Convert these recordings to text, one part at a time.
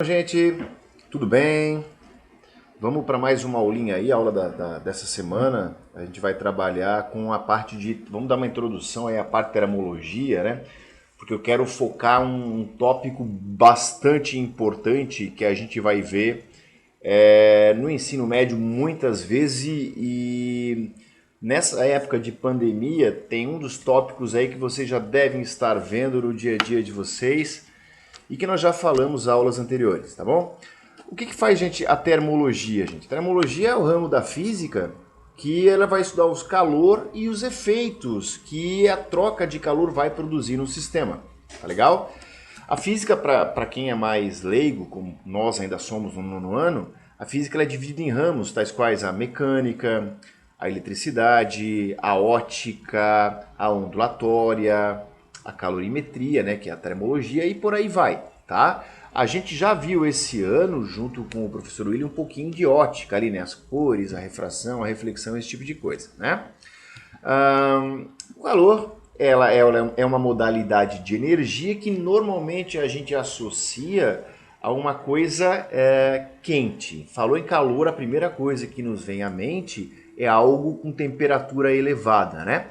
Gente, tudo bem? Vamos para mais uma aulinha aí, aula dessa semana. A gente vai trabalhar com a parte de. Vamos dar uma introdução aí à parte de termologia, né? Porque eu quero focar um tópico bastante importante que a gente vai ver no ensino médio muitas vezes e nessa época de pandemia tem um dos tópicos aí que vocês já devem estar vendo no dia a dia de vocês e que nós já falamos aulas anteriores, tá bom? O que faz, gente, a termologia, gente? A termologia é o ramo da física que ela vai estudar os calor e os efeitos que a troca de calor vai produzir no sistema, tá legal? A física, para quem é mais leigo, como nós ainda somos no nono ano, a física ela é dividida em ramos, tais quais a mecânica, a eletricidade, a ótica, a ondulatória, a calorimetria, né, que é a termologia, e por aí vai, tá? A gente já viu esse ano, junto com o professor William, um pouquinho de ótica ali, né? As cores, a refração, a reflexão, esse tipo de coisa, né? O calor ela é uma modalidade de energia que normalmente a gente associa a uma coisa quente. Falou em calor, a primeira coisa que nos vem à mente é algo com temperatura elevada, né?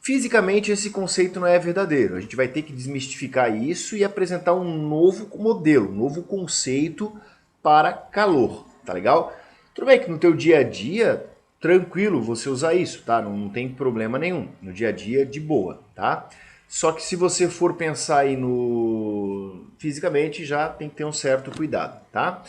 Fisicamente, esse conceito não é verdadeiro. A gente vai ter que desmistificar isso e apresentar um novo modelo, um novo conceito para calor, tá legal? Tudo bem que no teu dia a dia, tranquilo você usar isso, tá? Não tem problema nenhum. No dia a dia, de boa, tá? Só que se você for pensar aí no fisicamente, já tem que ter um certo cuidado, tá?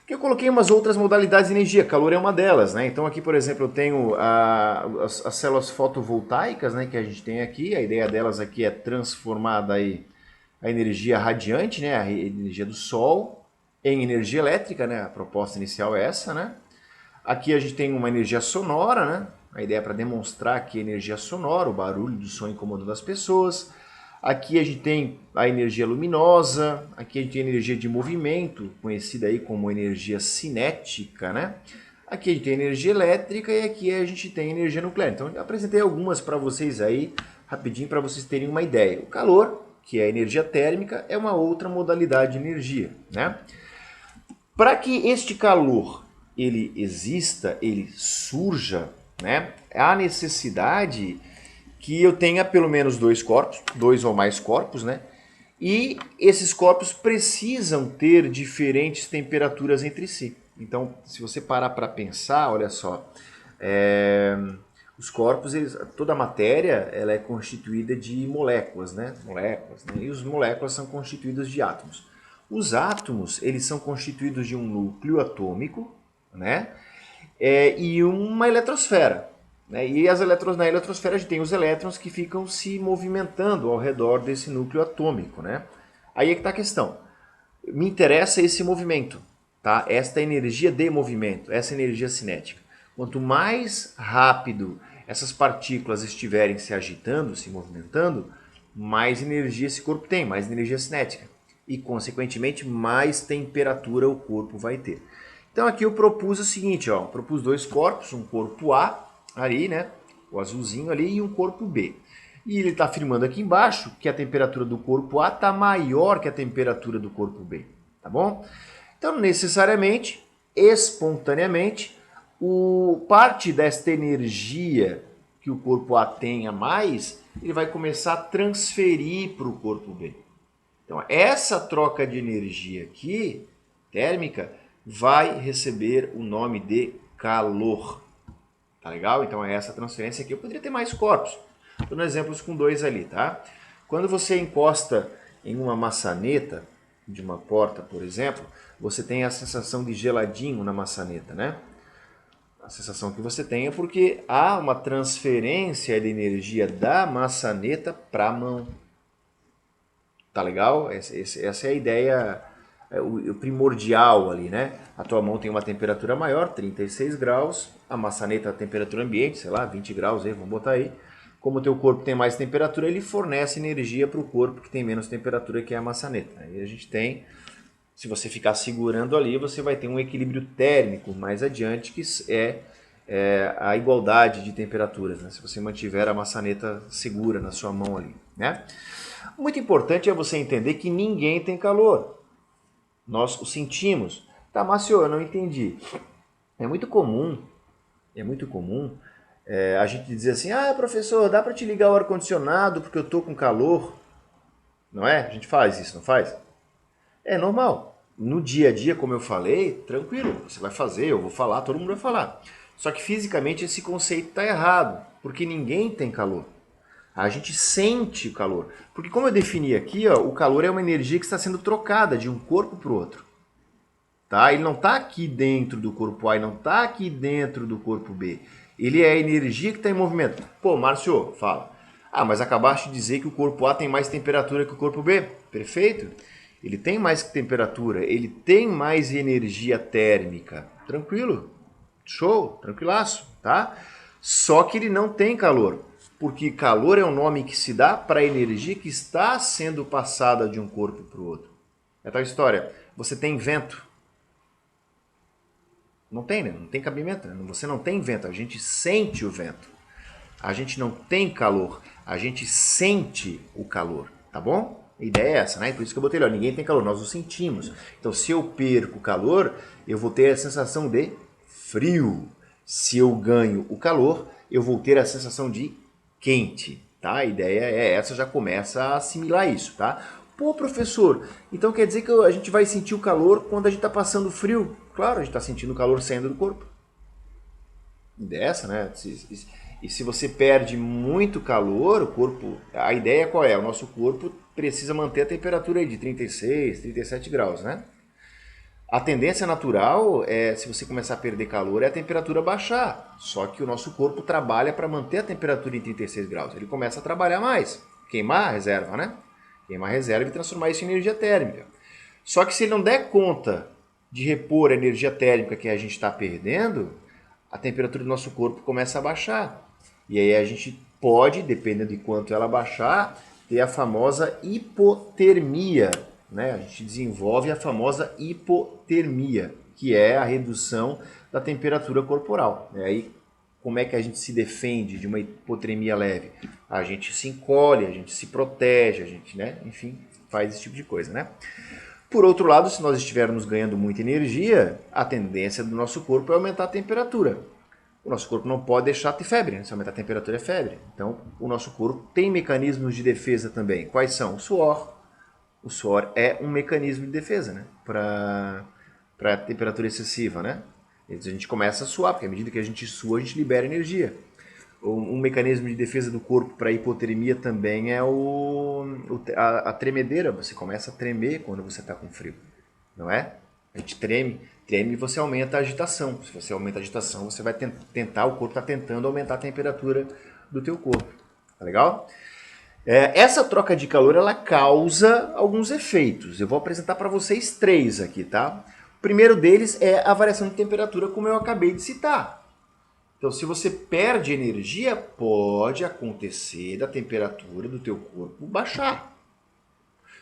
Eu coloquei umas outras modalidades de energia, calor é uma delas, né? Então aqui, por exemplo, eu tenho as células fotovoltaicas, né, que a gente tem aqui. A ideia delas aqui é transformar daí a energia radiante, né, a energia do sol, em energia elétrica, né? A proposta inicial é essa, né? Aqui a gente tem uma energia sonora, né? A ideia é para demonstrar que a energia sonora, o barulho do som incomodando as pessoas. Aqui a gente tem a energia luminosa, aqui a gente tem a energia de movimento, conhecida aí como energia cinética, né? Aqui a gente tem energia elétrica e aqui a gente tem energia nuclear. Então eu apresentei algumas para vocês aí, rapidinho, para vocês terem uma ideia. O calor, que é a energia térmica, é uma outra modalidade de energia, né? Para que este calor ele exista, ele surja, né? Há necessidade que eu tenha pelo menos dois corpos, dois ou mais corpos, né? E esses corpos precisam ter diferentes temperaturas entre si. Então, se você parar para pensar, olha só, é, os corpos, toda a matéria, ela é constituída de moléculas, né? Moléculas, né? E os moléculas são constituídas de átomos. Os átomos, eles são constituídos de um núcleo atômico, né? E uma eletrosfera. Né? E na eletrosfera a gente tem os elétrons que ficam se movimentando ao redor desse núcleo atômico. Né? Aí é que está a questão. Me interessa esse movimento, tá? Esta energia de movimento, essa energia cinética. Quanto mais rápido essas partículas estiverem se agitando, se movimentando, mais energia esse corpo tem, mais energia cinética. E, consequentemente, mais temperatura o corpo vai ter. Então aqui eu propus o seguinte, ó, propus dois corpos, um corpo A ali, né, o azulzinho ali, e um corpo B. E ele está afirmando aqui embaixo que a temperatura do corpo A está maior que a temperatura do corpo B, tá bom? Então, necessariamente, espontaneamente, parte desta energia que o corpo A tem a mais, ele vai começar a transferir para o corpo B. Então, essa troca de energia aqui, térmica, vai receber o nome de calor. Tá legal? Então é essa transferência aqui. Eu poderia ter mais corpos. Estou dando exemplos com dois ali, tá? Quando você encosta em uma maçaneta de uma porta, por exemplo, você tem a sensação de geladinho na maçaneta, né? A sensação que você tem é porque há uma transferência de energia da maçaneta para a mão. Tá legal? Essa é a ideia o primordial ali, né? A tua mão tem uma temperatura maior, 36 graus, a maçaneta a temperatura ambiente, sei lá, 20 graus aí, vamos botar aí. Como o teu corpo tem mais temperatura, ele fornece energia para o corpo que tem menos temperatura, que é a maçaneta. Aí a gente tem, se você ficar segurando ali, você vai ter um equilíbrio térmico mais adiante, que é a igualdade de temperaturas, né? Se você mantiver a maçaneta segura na sua mão ali, né? Muito importante é você entender que ninguém tem calor. Nós o sentimos. Tá, Márcio, eu não entendi. É muito comum, a gente dizer assim, ah, professor, dá para te ligar o ar-condicionado porque eu tô com calor. Não é? A gente faz isso, não faz? É normal. No dia a dia, como eu falei, tranquilo, você vai fazer, eu vou falar, todo mundo vai falar. Só que fisicamente esse conceito está errado, porque ninguém tem calor. A gente sente o calor. Porque como eu defini aqui, ó, o calor é uma energia que está sendo trocada de um corpo para o outro. Tá? Ele não está aqui dentro do corpo A e não está aqui dentro do corpo B. Ele é a energia que está em movimento. Pô, Márcio, fala. Ah, mas acabaste de dizer que o corpo A tem mais temperatura que o corpo B. Perfeito. Ele tem mais temperatura, ele tem mais energia térmica. Tranquilo. Show, tranquilaço, tá? Só que ele não tem calor. Porque calor é um nome que se dá para a energia que está sendo passada de um corpo para o outro. É tal história. Você tem vento. Não tem, né? Não tem cabimento. Né? Você não tem vento. A gente sente o vento. A gente não tem calor. A gente sente o calor. Tá bom? A ideia é essa, né? Por isso que eu botei ali, ó, ninguém tem calor, nós o sentimos. Então, se eu perco o calor, eu vou ter a sensação de frio. Se eu ganho o calor, eu vou ter a sensação de quente, tá? A ideia é essa, já começa a assimilar isso, tá? Pô, professor, então quer dizer que a gente vai sentir o calor quando a gente está passando frio? Claro, a gente está sentindo o calor saindo do corpo. Dessa, né? E se você perde muito calor, o corpo. A ideia qual é? O nosso corpo precisa manter a temperatura aí de 36, 37 graus, né? A tendência natural é, se você começar a perder calor, é a temperatura baixar. Só que o nosso corpo trabalha para manter a temperatura em 36 graus. Ele começa a trabalhar mais, queimar a reserva, né? Queimar a reserva e transformar isso em energia térmica. Só que se ele não der conta de repor a energia térmica que a gente está perdendo, a temperatura do nosso corpo começa a baixar. E aí a gente pode, dependendo de quanto ela baixar, ter a famosa hipotermia. Né? A gente desenvolve a famosa hipotermia, que é a redução da temperatura corporal. E aí, como é que a gente se defende de uma hipotermia leve? A gente se encolhe, a gente se protege, a gente, né? Enfim, faz esse tipo de coisa, né? Por outro lado, se nós estivermos ganhando muita energia, a tendência do nosso corpo é aumentar a temperatura. O nosso corpo não pode deixar de ter febre, né? Se aumentar a temperatura é febre. Então, o nosso corpo tem mecanismos de defesa também. Quais são? O suor. O suor é um mecanismo de defesa, né? Para temperatura excessiva, né? A gente começa a suar, porque à medida que a gente sua, a gente libera energia. Um mecanismo de defesa do corpo para hipotermia também é a tremedeira. Você começa a tremer quando você está com frio, não é? A gente treme e você aumenta a agitação. Se você aumenta a agitação, você vai tentar, o corpo está tentando aumentar a temperatura do teu corpo. Tá legal? Essa troca de calor, ela causa alguns efeitos. Eu vou apresentar para vocês 3 aqui, tá? O primeiro deles é a variação de temperatura, como eu acabei de citar. Então, se você perde energia, pode acontecer da temperatura do teu corpo baixar.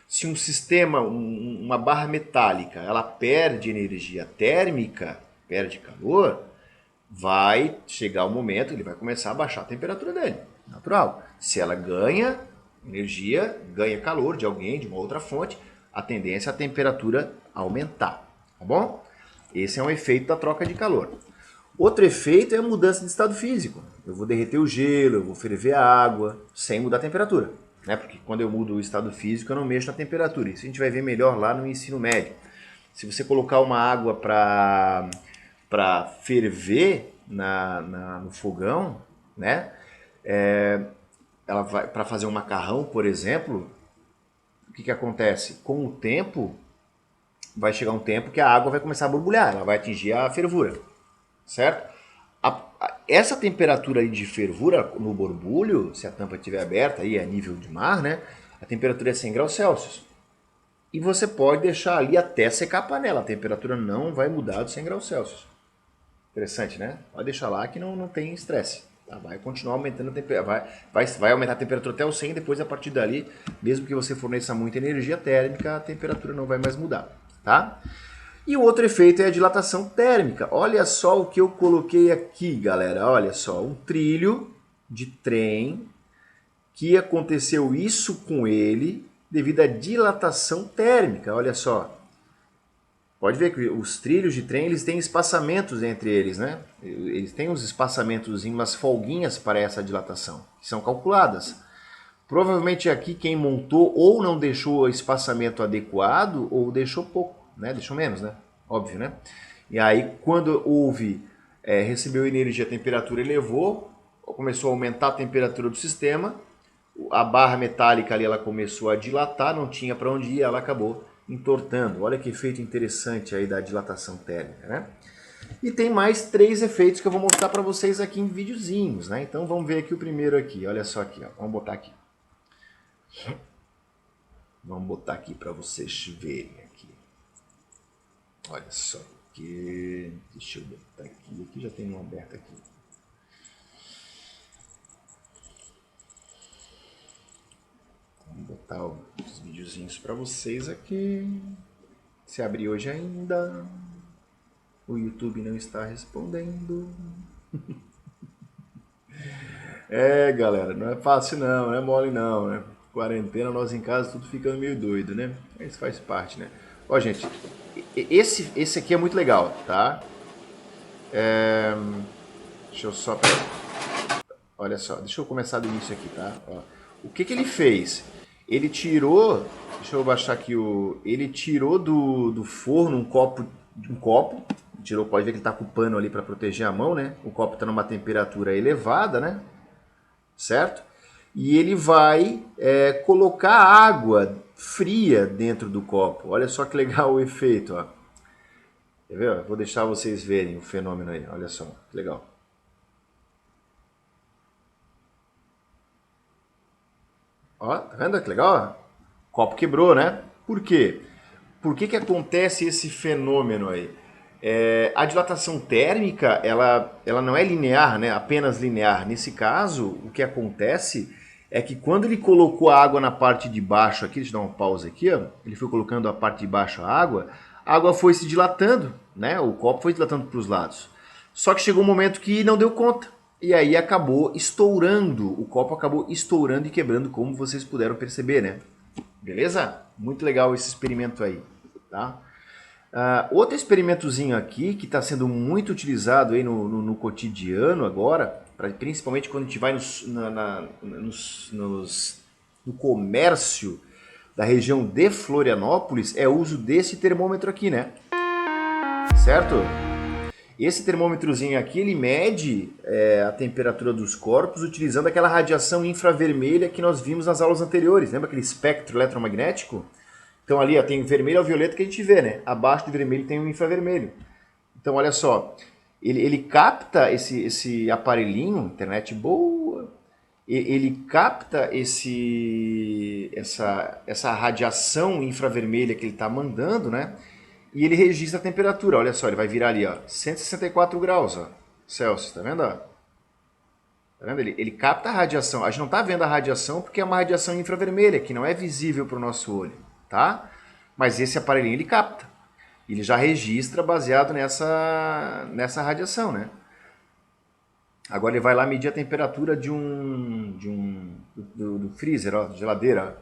Se um sistema, uma barra metálica, ela perde energia térmica, perde calor, vai chegar o momento, ele vai começar a baixar a temperatura dele. Natural. Se ela ganha energia, ganha calor de alguém, de uma outra fonte, a tendência é a temperatura aumentar. Tá bom? Esse é um efeito da troca de calor. Outro efeito é a mudança de estado físico. Eu vou derreter o gelo, eu vou ferver a água, sem mudar a temperatura. Né? Porque quando eu mudo o estado físico, eu não mexo na temperatura. Isso a gente vai ver melhor lá no ensino médio. Se você colocar uma água para ferver no fogão, né? Ela vai para fazer um macarrão, por exemplo, o que acontece? Com o tempo, vai chegar um tempo que a água vai começar a borbulhar, ela vai atingir a fervura, certo? Essa temperatura aí de fervura no borbulho, se a tampa estiver aberta aí a nível de mar, né? A temperatura é 100 graus Celsius. E você pode deixar ali até secar a panela, a temperatura não vai mudar de 100 graus Celsius. Interessante, né? Pode deixar lá que não tem estresse. Tá? Vai continuar aumentando a temperatura, vai aumentar a temperatura até o 100, depois a partir dali, mesmo que você forneça muita energia térmica, a temperatura não vai mais mudar, tá? E o outro efeito é a dilatação térmica. Olha só o que eu coloquei aqui, galera. Olha só, um trilho de trem que aconteceu isso com ele devido à dilatação térmica. Olha só. Pode ver que os trilhos de trem eles têm espaçamentos entre eles, né? Eles têm uns espaçamentos, umas folguinhas para essa dilatação, que são calculadas. Provavelmente aqui quem montou ou não deixou o espaçamento adequado ou deixou pouco, né? Deixou menos, né? Óbvio, né? E aí quando recebeu energia, a temperatura elevou, começou a aumentar a temperatura do sistema, a barra metálica ali ela começou a dilatar, não tinha para onde ir, ela acabou entortando. Olha que efeito interessante aí da dilatação térmica, né? E tem mais 3 efeitos que eu vou mostrar para vocês aqui em videozinhos, né? Então vamos ver aqui o primeiro aqui, olha só aqui, ó. Vamos botar aqui. Vamos botar aqui para vocês verem aqui. Olha só aqui, deixa eu botar aqui já tem um aberto aqui. Vamos botar os videozinhos para vocês aqui. Se abrir hoje ainda, o YouTube não está respondendo. Galera, não é fácil não é mole não, né? Quarentena, nós em casa, tudo ficando meio doido, né? Isso faz parte, né? Ó, gente, esse aqui é muito legal, tá? Deixa eu só... Olha só, deixa eu começar do início aqui, tá? Ó, o que ele fez? Ele tirou... Deixa eu baixar aqui o... Ele tirou do forno um copo... Tirou, pode ver que ele tá com o pano ali para proteger a mão, né? O copo tá numa temperatura elevada, né? Certo? E ele vai colocar água fria dentro do copo. Olha só que legal o efeito, ó. Quer ver? Vou deixar vocês verem o fenômeno aí. Olha só, que legal. Ó, tá vendo que legal? O copo quebrou, né? Por quê? Por que acontece esse fenômeno aí? A dilatação térmica, ela não é linear, né? Apenas linear. Nesse caso, o que acontece é que quando ele colocou a água na parte de baixo aqui, deixa eu dar uma pausa aqui, ó, ele foi colocando a parte de baixo a água foi se dilatando, né? O copo foi dilatando para os lados. Só que chegou um momento que não deu conta. E aí acabou estourando, o copo acabou estourando e quebrando, como vocês puderam perceber, né? Beleza? Muito legal esse experimento aí, tá? Outro experimentozinho aqui, que está sendo muito utilizado aí no cotidiano agora, principalmente quando a gente vai no comércio da região de Florianópolis, é o uso desse termômetro aqui, né? Certo? Esse termômetrozinho aqui, ele mede a temperatura dos corpos utilizando aquela radiação infravermelha que nós vimos nas aulas anteriores. Lembra aquele espectro eletromagnético? Então ali ó, tem o vermelho e o violeta que a gente vê, né? Abaixo do vermelho tem o infravermelho. Então olha só, ele capta esse aparelhinho, internet boa, ele capta essa radiação infravermelha que ele está mandando, né? E ele registra a temperatura. Olha só, ele vai virar ali, ó, 164 graus, ó, Celsius, tá vendo? Ó? Tá vendo? Ele capta a radiação. A gente não está vendo a radiação porque é uma radiação infravermelha, que não é visível para o nosso olho, tá? Mas esse aparelhinho ele capta. Ele já registra baseado nessa radiação, né? Agora ele vai lá medir a temperatura do freezer, ó, geladeira.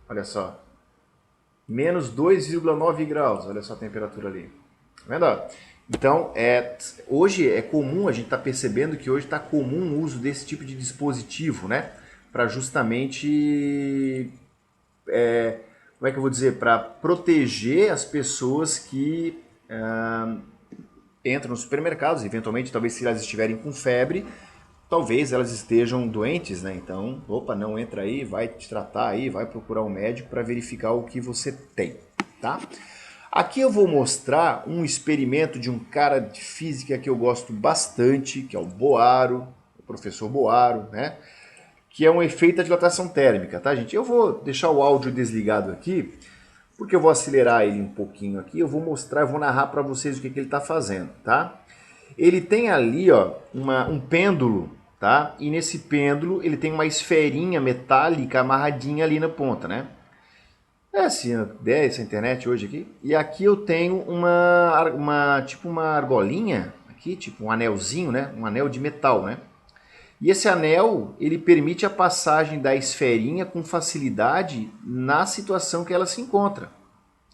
Olha só. Menos 2,9 graus. Olha só a temperatura ali. Tá vendo? Então, hoje é comum, a gente está percebendo que hoje está comum o uso desse tipo de dispositivo, né? Para justamente, como é que eu vou dizer? Para proteger as pessoas que entram nos supermercados, eventualmente, talvez se elas estiverem com febre, talvez elas estejam doentes, né? Então, opa, não entra aí, vai te tratar aí, vai procurar um médico para verificar o que você tem, tá? Aqui eu vou mostrar um experimento de um cara de física que eu gosto bastante, que é o Boaro, o professor Boaro, né? Que é um efeito da dilatação térmica, tá, gente? Eu vou deixar o áudio desligado aqui, porque eu vou acelerar ele um pouquinho aqui, eu vou mostrar, eu vou narrar para vocês o que ele está fazendo, tá? Ele tem ali, ó, um pêndulo, tá? E nesse pêndulo ele tem uma esferinha metálica amarradinha ali na ponta, né? Assim, essa internet hoje aqui. E aqui eu tenho tipo uma argolinha, aqui, tipo um anelzinho, né? Um anel de metal, né? E esse anel, ele permite a passagem da esferinha com facilidade na situação que ela se encontra,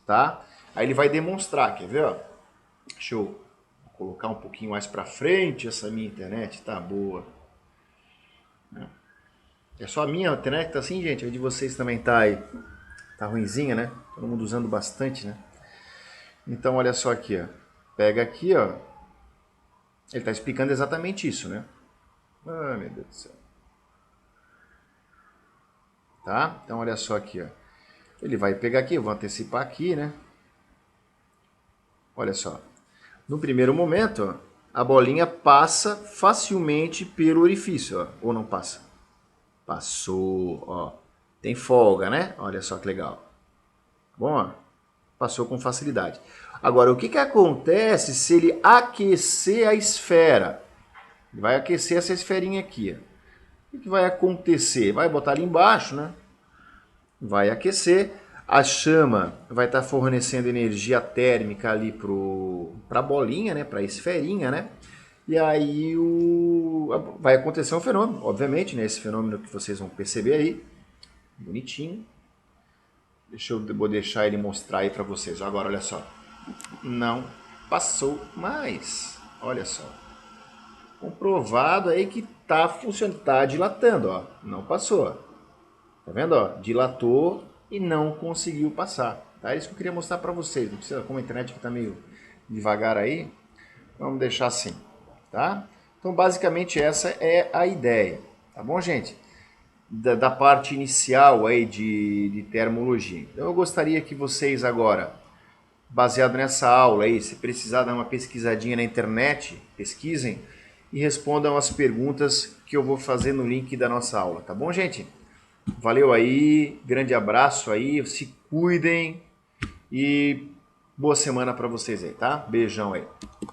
tá? Aí ele vai demonstrar, quer ver? Ó? Deixa eu colocar um pouquinho mais para frente essa minha internet, tá boa. É só a minha internet que tá assim, gente? A de vocês também tá aí. Tá ruinzinha, né? Todo mundo usando bastante, né? Então olha só aqui, ó. Pega aqui, ó. Ele tá explicando exatamente isso, né? Ah, meu Deus do céu. Tá? Então olha só aqui, ó. Ele vai pegar aqui, eu vou antecipar aqui, né? Olha só. No primeiro momento, ó, a bolinha passa facilmente pelo orifício, ó. Ou não passa? Passou, ó. Tem folga, né? Olha só que legal. Bom, ó, passou com facilidade. Agora, o que, que acontece se ele aquecer a esfera? Ele vai aquecer essa esferinha aqui. Ó. O que vai acontecer? Vai botar ali embaixo, né? Vai aquecer. A chama vai estar fornecendo energia térmica ali para a bolinha, né? Para a esferinha, né? E aí vai acontecer um fenômeno, obviamente, né? Esse fenômeno que vocês vão perceber aí. Bonitinho. Vou deixar ele mostrar aí para vocês. Agora, olha só. Não passou mais. Olha só. Comprovado aí que tá funcionando, tá dilatando, ó. Não passou. Tá vendo, ó? Dilatou e não conseguiu passar. Tá? É isso que eu queria mostrar para vocês. Não precisa, como a internet que tá meio devagar aí, vamos deixar assim, tá? Então, basicamente essa é a ideia, tá bom, gente? Da parte inicial aí de termologia. Então, eu gostaria que vocês agora, baseado nessa aula aí, se precisar dar uma pesquisadinha na internet, pesquisem e respondam as perguntas que eu vou fazer no link da nossa aula, tá bom, gente? Valeu aí, grande abraço aí, se cuidem e boa semana para vocês aí, tá? Beijão aí.